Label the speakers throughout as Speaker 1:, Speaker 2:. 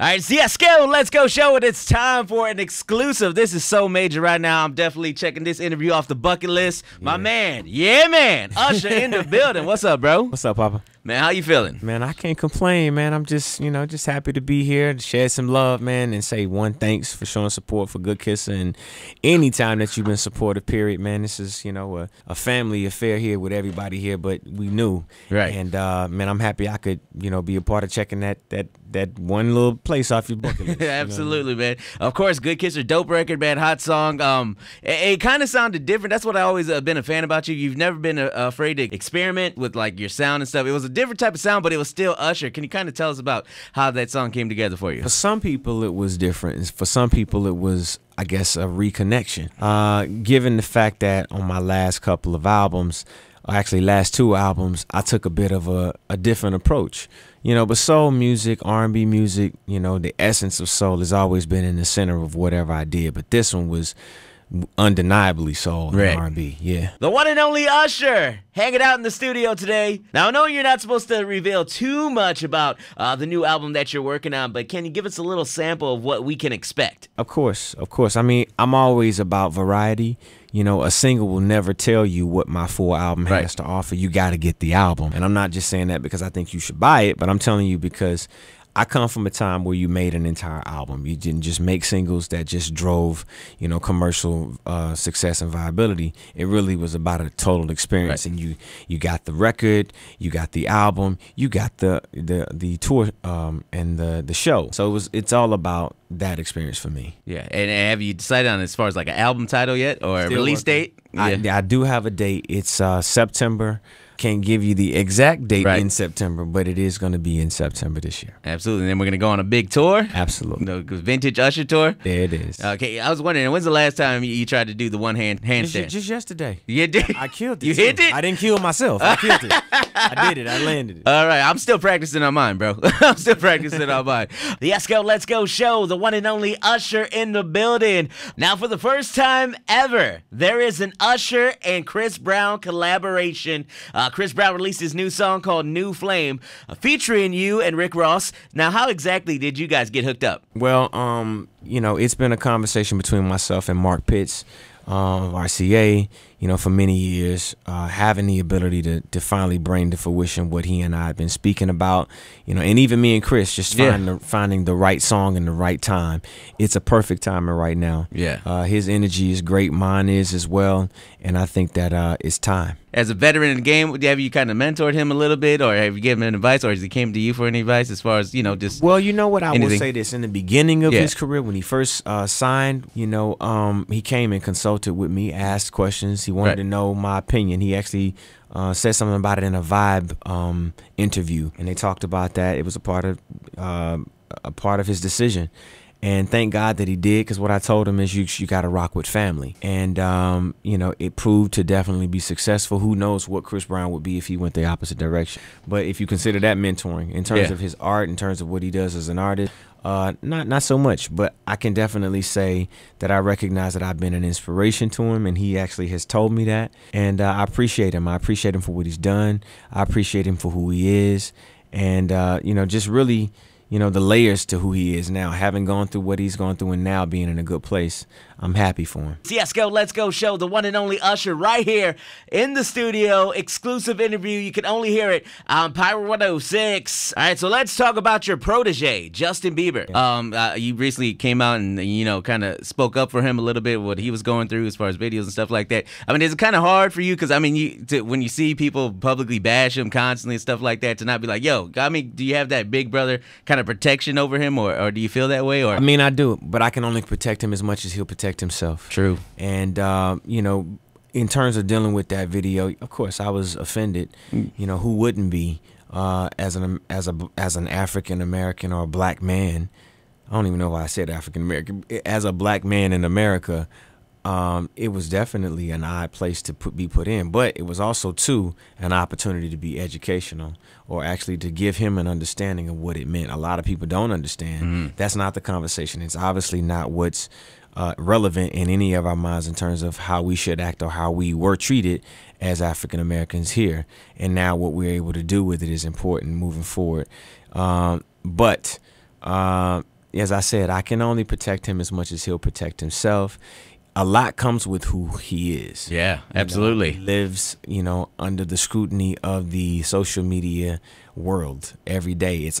Speaker 1: All right, it's the Esko Let's Go show, and it's time for an exclusive. This is so major right now. I'm definitely checking this interview off the bucket list. Yeah. My man, Usher in the building. What's up, bro?
Speaker 2: What's up, Papa?
Speaker 1: Man, how you feeling?
Speaker 2: Man, I can't complain, man. I'm just, just happy to be here, to share some love, man, and say thanks for showing support for Good Kisser, and anytime that you've been supportive, period, man. This is, a family affair here with everybody here, but we knew.
Speaker 1: Right.
Speaker 2: And, man, I'm happy I could, be a part of checking that one little place off your bucket list.
Speaker 1: Absolutely, man. Of course, Good Kisser, dope record, man, hot song. It kind of sounded different. That's what I always been a fan about you. You've never been afraid to experiment with, like, your sound and stuff. It was a different type of sound, but it was still Usher. Can you kind of tell us about how that song came together for you?
Speaker 2: For some people, it was different. For some people, it was, I guess, a reconnection. Given the fact that on my last couple of albums, or actually last two albums, I took a bit of a different approach. But soul music, R&B music, the essence of soul has always been in the center of whatever I did. But this one was undeniably soul and R&B, yeah.
Speaker 1: The one and only Usher hanging out in the studio today. Now, I know you're not supposed to reveal too much about the new album that you're working on, but can you give us a little sample of what we can expect?
Speaker 2: Of course. I mean, I'm always about variety. A single will never tell you what my full album has to offer. You got to get the album. And I'm not just saying that because I think you should buy it, but I'm telling you because I come from a time where you made an entire album. You didn't just make singles that just drove, commercial success and viability. It really was about a total experience. And you got the record, you got the album, you got the tour and the show. So it's all about that experience for me.
Speaker 1: Yeah. And have you decided on as far as like an album title yet or a release date?
Speaker 2: Yeah. I do have a date. It's September. Can't give you the exact date in September, but it is going to be in September this year.
Speaker 1: Absolutely. And then we're going to go on a big tour.
Speaker 2: Absolutely.
Speaker 1: Vintage Usher tour.
Speaker 2: There it is.
Speaker 1: Okay. I was wondering, when's the last time you tried to do the one handstand?
Speaker 2: Just yesterday.
Speaker 1: You did?
Speaker 2: I killed it.
Speaker 1: You hit it?
Speaker 2: I didn't kill myself. I killed it. I did it. I landed it.
Speaker 1: All right. I'm still practicing on mine, bro. I'm still practicing on mine. The Esko Let's Go show, the one and only Usher in the building. Now, for the first time ever, there is an Usher and Chris Brown collaboration. Chris Brown released his new song called New Flame, featuring you and Rick Ross. Now, how exactly did you guys get hooked up?
Speaker 2: Well, it's been a conversation between myself and Mark Pitts, RCA, for many years, having the ability to finally bring to fruition what he and I have been speaking about, and even me and Chris just finding the right song in the right time. It's a perfect timing right now.
Speaker 1: Yeah.
Speaker 2: His energy is great, mine is as well, and I think that it's time.
Speaker 1: As a veteran in the game, have you kind of mentored him a little bit, or have you given him advice, or has he came to you for any advice as far as, just
Speaker 2: Well, you know what, I will say this. In the beginning of his career, when he first signed, he came and consulted with me, asked questions. He wanted to know my opinion. He actually said something about it in a Vibe interview, and they talked about that. It was a part of his decision. And thank God that he did, because what I told him is you got to rock with family. And, it proved to definitely be successful. Who knows what Chris Brown would be if he went the opposite direction. But if you consider that mentoring in terms of his art, in terms of what he does as an artist, not so much. But I can definitely say that I recognize that I've been an inspiration to him, and he actually has told me that. And I appreciate him. I appreciate him for what he's done. I appreciate him for who he is. And, just really, the layers to who he is now, having gone through what he's gone through and now being in a good place. I'm happy for him.
Speaker 1: It's the Esko Let's Go show, the one and only Usher right here in the studio. Exclusive interview. You can only hear it on Pyro 106. All right, so let's talk about your protege, Justin Bieber. Yeah. You recently came out and, kind of spoke up for him a little bit, what he was going through as far as videos and stuff like that. I mean, is it kind of hard for you? Because, I mean, when you see people publicly bash him constantly and stuff like that, to not be like, yo, I mean, do you have that big brother kind of protection over him, or do you feel that way? Or
Speaker 2: I mean, I do, but I can only protect him as much as he'll protect himself.
Speaker 1: True.
Speaker 2: And in terms of dealing with that video, of course I was offended. Who wouldn't be as an African American or a black man? I don't even know why I said African American. As a black man in America, it was definitely an odd place to be put in, but it was also too an opportunity to be educational, or actually to give him an understanding of what it meant. A lot of people don't understand. That's not the conversation. It's obviously not what's relevant in any of our minds in terms of how we should act or how we were treated as African Americans here. And now what we're able to do with it is important moving forward. But As I said, I can only protect him as much as he'll protect himself. A lot comes with who he is.
Speaker 1: Yeah, absolutely.
Speaker 2: He lives, under the scrutiny of the social media world every day. It's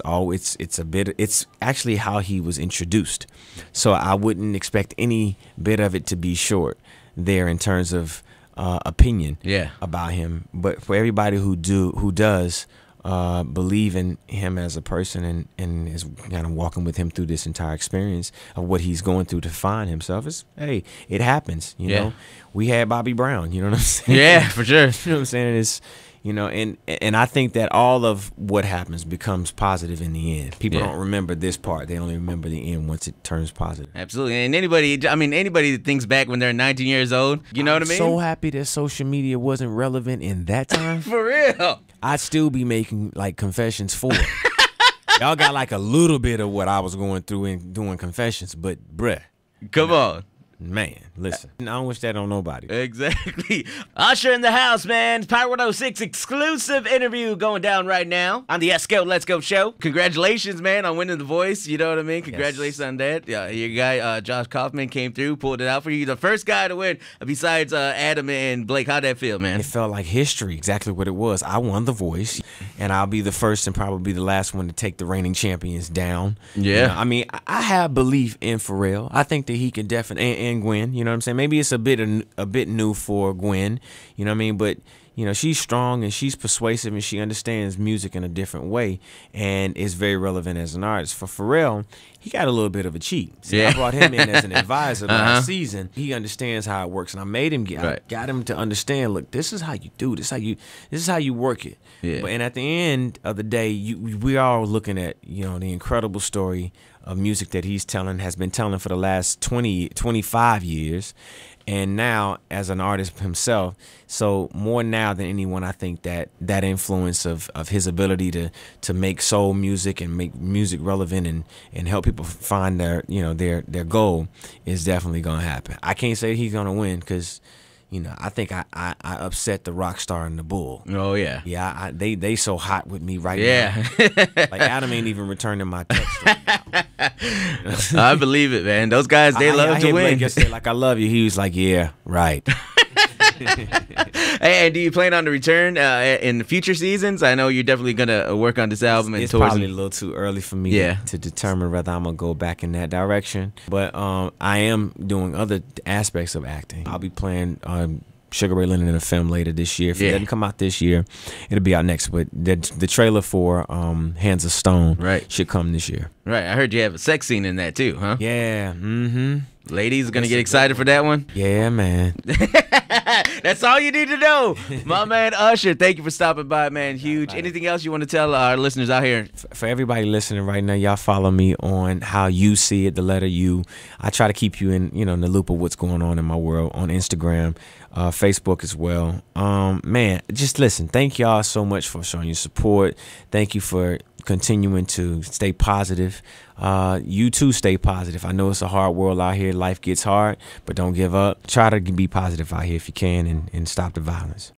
Speaker 2: actually how he was introduced. So I wouldn't expect any bit of it to be short there in terms of opinion about him. But for everybody who does believe in him as a person and is kind of walking with him through this entire experience of what he's going through to find himself, it happens. You know, we had Bobby Brown. You know what I'm saying?
Speaker 1: Yeah, for sure.
Speaker 2: You know what I'm saying? It's and I think that all of what happens becomes positive in the end. People don't remember this part; they only remember the end once it turns positive.
Speaker 1: Absolutely. And anybody that thinks back when they're 19 years old, you know what I mean?
Speaker 2: So happy that social media wasn't relevant in that time.
Speaker 1: For real.
Speaker 2: I'd still be making like confessions for it. Y'all got like a little bit of what I was going through in doing confessions, but bruh.
Speaker 1: Come on.
Speaker 2: Man, listen. I don't wish that on nobody.
Speaker 1: Exactly. Usher in the house, man. Power 106 exclusive interview going down right now on the Esko Let's Go show. Congratulations, man, on winning The Voice. You know what I mean? Congratulations on that. Yeah, your guy, Josh Kaufman, came through, pulled it out for you. The first guy to win besides Adam and Blake. How'd that feel, man?
Speaker 2: It felt like history, exactly what it was. I won The Voice, and I'll be the first and probably the last one to take the reigning champions down.
Speaker 1: Yeah.
Speaker 2: I mean, I have belief in Pharrell. I think that he can definitely, and Gwen, you know what I'm saying? Maybe it's a bit new for Gwen, you know what I mean? But, she's strong and she's persuasive and she understands music in a different way and is very relevant as an artist. For Pharrell, he got a little bit of a cheat. See, I brought him in as an advisor last season. He understands how it works, and I made him got him to understand. Look, this is how you do. This is how you work it.
Speaker 1: Yeah.
Speaker 2: And at the end of the day, we are looking at the incredible story of music that has been telling for the last 25 years, and now as an artist himself. So more now than anyone, I think that influence of his ability to make soul music and make music relevant and help people find their goal is definitely gonna happen. I can't say he's gonna win because I think I upset the rock star and the bull.
Speaker 1: Oh yeah.
Speaker 2: Yeah, they so hot with me right now. Like Adam ain't even returning my text right now.
Speaker 1: I believe it, man. Those guys, they love to win.
Speaker 2: Blake yesterday, like, I love you. He was like, yeah, right.
Speaker 1: Hey, and do you plan on to return in the future seasons? I know you're definitely gonna work on this album.
Speaker 2: It's probably a little too early for me to determine whether I'm gonna go back in that direction. But I am doing other aspects of acting. I'll be playing Sugar Ray Leonard in a film later this year. If it doesn't come out this year, it'll be out next. But the trailer for Hands of Stone should come this year.
Speaker 1: Right. I heard you have a sex scene in that too, huh?
Speaker 2: Yeah. Mm-hmm.
Speaker 1: Ladies gonna get excited for that one?
Speaker 2: Yeah, man.
Speaker 1: That's all you need to know. My man Usher, thank you for stopping by, man. Huge. Anything else you want to tell our listeners out here?
Speaker 2: For everybody listening right now, y'all follow me on How You See It, the letter U. I try to keep you in the loop of what's going on in my world on Instagram, Facebook as well. Man, just listen. Thank y'all so much for showing your support. Thank you for continuing to stay positive. You too, stay positive. I know it's a hard world out here. Life gets hard, but don't give up. Try to be positive out here if you can and stop the violence.